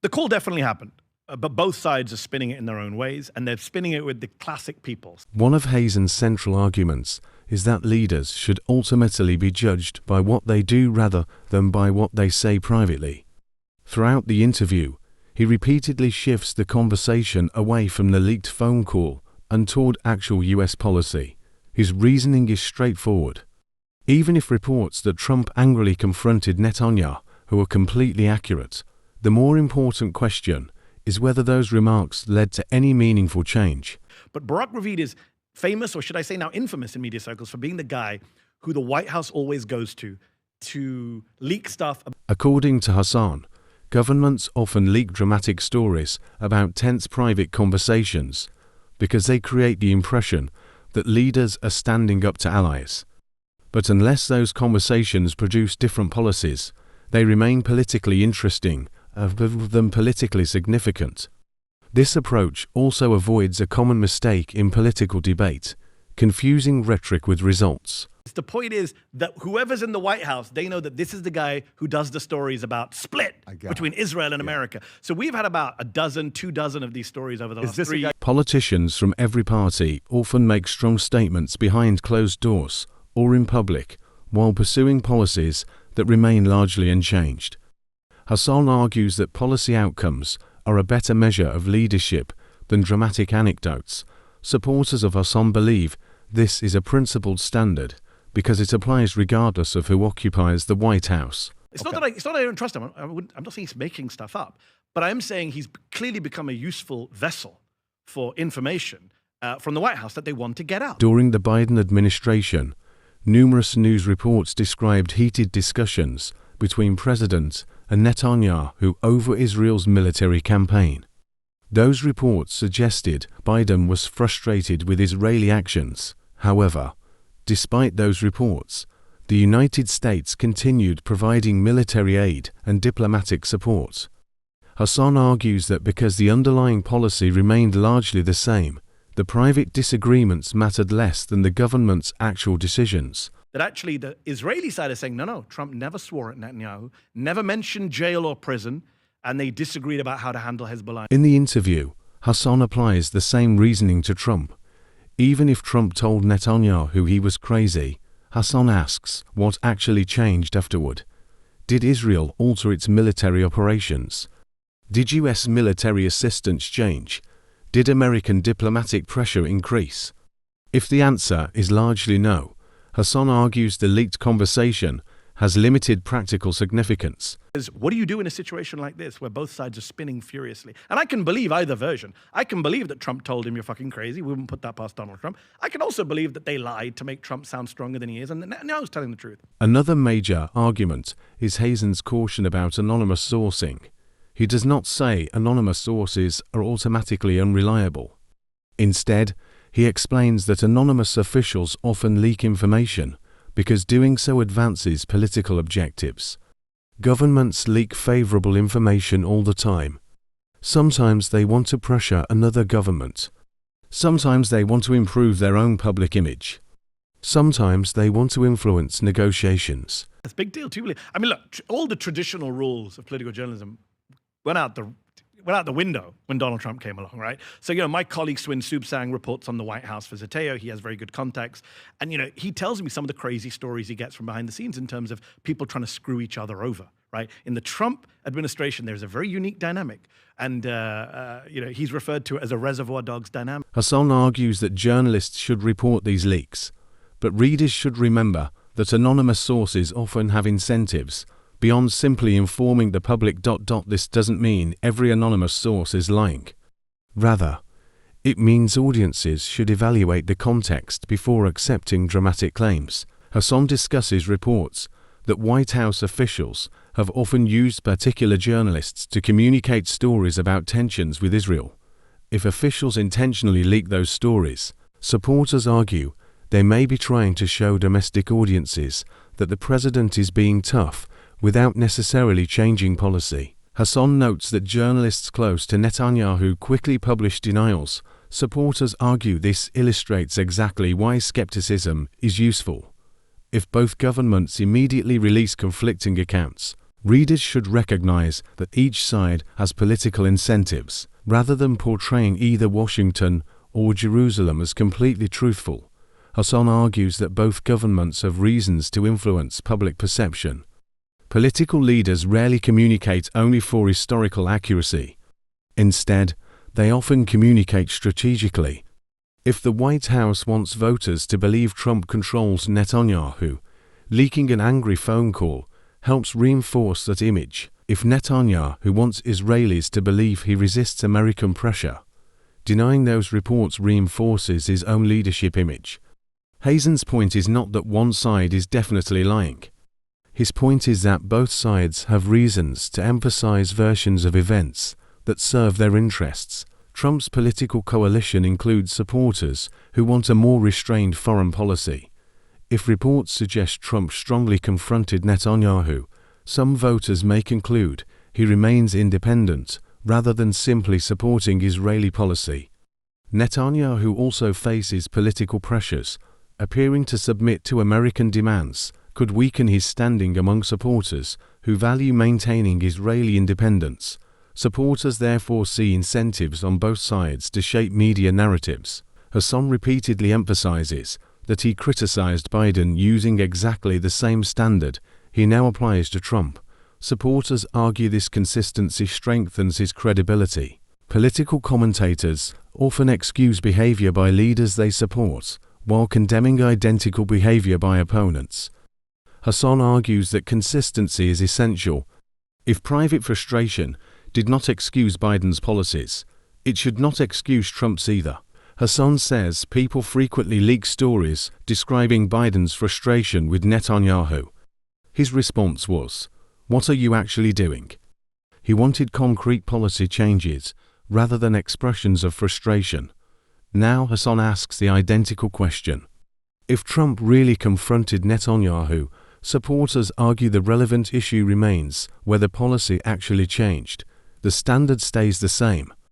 The call definitely happened, but both sides are spinning it in their own ways, and they're spinning it with the classic people. One of Hasan's central arguments is that leaders should ultimately be judged by what they do rather than by what they say privately. Throughout the interview, he repeatedly shifts the conversation away from the leaked phone call and toward actual US policy. His reasoning is straightforward. Even if reports that Trump angrily confronted Netanyahu are completely accurate, the more important question is whether those remarks led to any meaningful change. But Barak Ravid is famous, or should I say now infamous in media circles, for being the guy who the White House always goes to leak stuff. According to Hassan, governments often leak dramatic stories about tense private conversations because they create the impression that leaders are standing up to allies. But unless those conversations produce different policies, they remain politically interesting rather than politically significant. This approach also avoids a common mistake in political debate, confusing rhetoric with results. The point is that whoever's in the White House, they know that this is the guy who does the stories about split between Israel and America. So we've had about a dozen, 24 of these stories over the last 3 years. Politicians from every party often make strong statements behind closed doors or in public while pursuing policies that remain largely unchanged. Hassan argues that policy outcomes are a better measure of leadership than dramatic anecdotes. Supporters of Hassan believe this is a principled standard because it applies regardless of who occupies the White House. It's not that I don't trust him. I'm not saying he's making stuff up, but I am saying he's clearly become a useful vessel for information from the White House that they want to get out. During the Biden administration, numerous news reports described heated discussions between President and Netanyahu over Israel's military campaign. Those reports suggested Biden was frustrated with Israeli actions. However, despite those reports, the United States continued providing military aid and diplomatic support. Hassan argues that because the underlying policy remained largely the same, the private disagreements mattered less than the government's actual decisions. That actually the Israeli side is saying, no, Trump never swore at Netanyahu, never mentioned jail or prison, and they disagreed about how to handle Hezbollah. In the interview, Hassan applies the same reasoning to Trump. Even if Trump told Netanyahu he was crazy, Hassan asks what actually changed afterward. Did Israel alter its military operations? Did US military assistance change? Did American diplomatic pressure increase? If the answer is largely no, Hassan argues the leaked conversation has limited practical significance. What do you do in a situation like this where both sides are spinning furiously? And I can believe either version. I can believe that Trump told him you're fucking crazy. We wouldn't put that past Donald Trump. I can also believe that they lied to make Trump sound stronger than he is, and Netanyahu's telling the truth. Another major argument is Hasan's caution about anonymous sourcing. He does not say anonymous sources are automatically unreliable. Instead, he explains that anonymous officials often leak information because doing so advances political objectives. Governments leak favorable information all the time. Sometimes they want to pressure another government. Sometimes they want to improve their own public image. Sometimes they want to influence negotiations. That's a big deal too. I mean, look, all the traditional rules of political journalism went out the window when Donald Trump came along, right? So, my colleague Swin Subsang reports on the White House for Zateo. He has very good contacts. And, he tells me some of the crazy stories he gets from behind the scenes in terms of people trying to screw each other over, right? In the Trump administration, there's a very unique dynamic. And, he's referred to it as a Reservoir Dogs dynamic. Hassan argues that journalists should report these leaks, but readers should remember that anonymous sources often have incentives. Beyond simply informing the public. This doesn't mean every anonymous source is lying. Rather, it means audiences should evaluate the context before accepting dramatic claims. Hassan discusses reports that White House officials have often used particular journalists to communicate stories about tensions with Israel. If officials intentionally leak those stories, supporters argue they may be trying to show domestic audiences that the president is being tough without necessarily changing policy. Hassan notes that journalists close to Netanyahu quickly publish denials. Supporters argue this illustrates exactly why skepticism is useful. If both governments immediately release conflicting accounts, Readers should recognize that each side has political incentives, rather than portraying either Washington or Jerusalem as completely truthful. Hassan argues that both governments have reasons to influence public perception. Political leaders rarely communicate only for historical accuracy. Instead, they often communicate strategically. If the White House wants voters to believe Trump controls Netanyahu, leaking an angry phone call helps reinforce that image. If Netanyahu wants Israelis to believe he resists American pressure, denying those reports reinforces his own leadership image. Hassan's point is not that one side is definitely lying. His point is that both sides have reasons to emphasize versions of events that serve their interests. Trump's political coalition includes supporters who want a more restrained foreign policy. If reports suggest Trump strongly confronted Netanyahu, some voters may conclude he remains independent rather than simply supporting Israeli policy. Netanyahu also faces political pressures. Appearing to submit to American demands could weaken his standing among supporters who value maintaining Israeli independence. Supporters therefore see incentives on both sides to shape media narratives. Hassan repeatedly emphasizes that he criticized Biden using exactly the same standard he now applies to Trump. Supporters argue this consistency strengthens his credibility. Political commentators often excuse behavior by leaders they support, while condemning identical behavior by opponents. Hassan argues that consistency is essential. If private frustration did not excuse Biden's policies, it should not excuse Trump's either. Hassan says people frequently leak stories describing Biden's frustration with Netanyahu. His response was, "What are you actually doing?" He wanted concrete policy changes rather than expressions of frustration. Now Hassan asks the identical question. If Trump really confronted Netanyahu, supporters argue the relevant issue remains whether policy actually changed. The standard stays the same.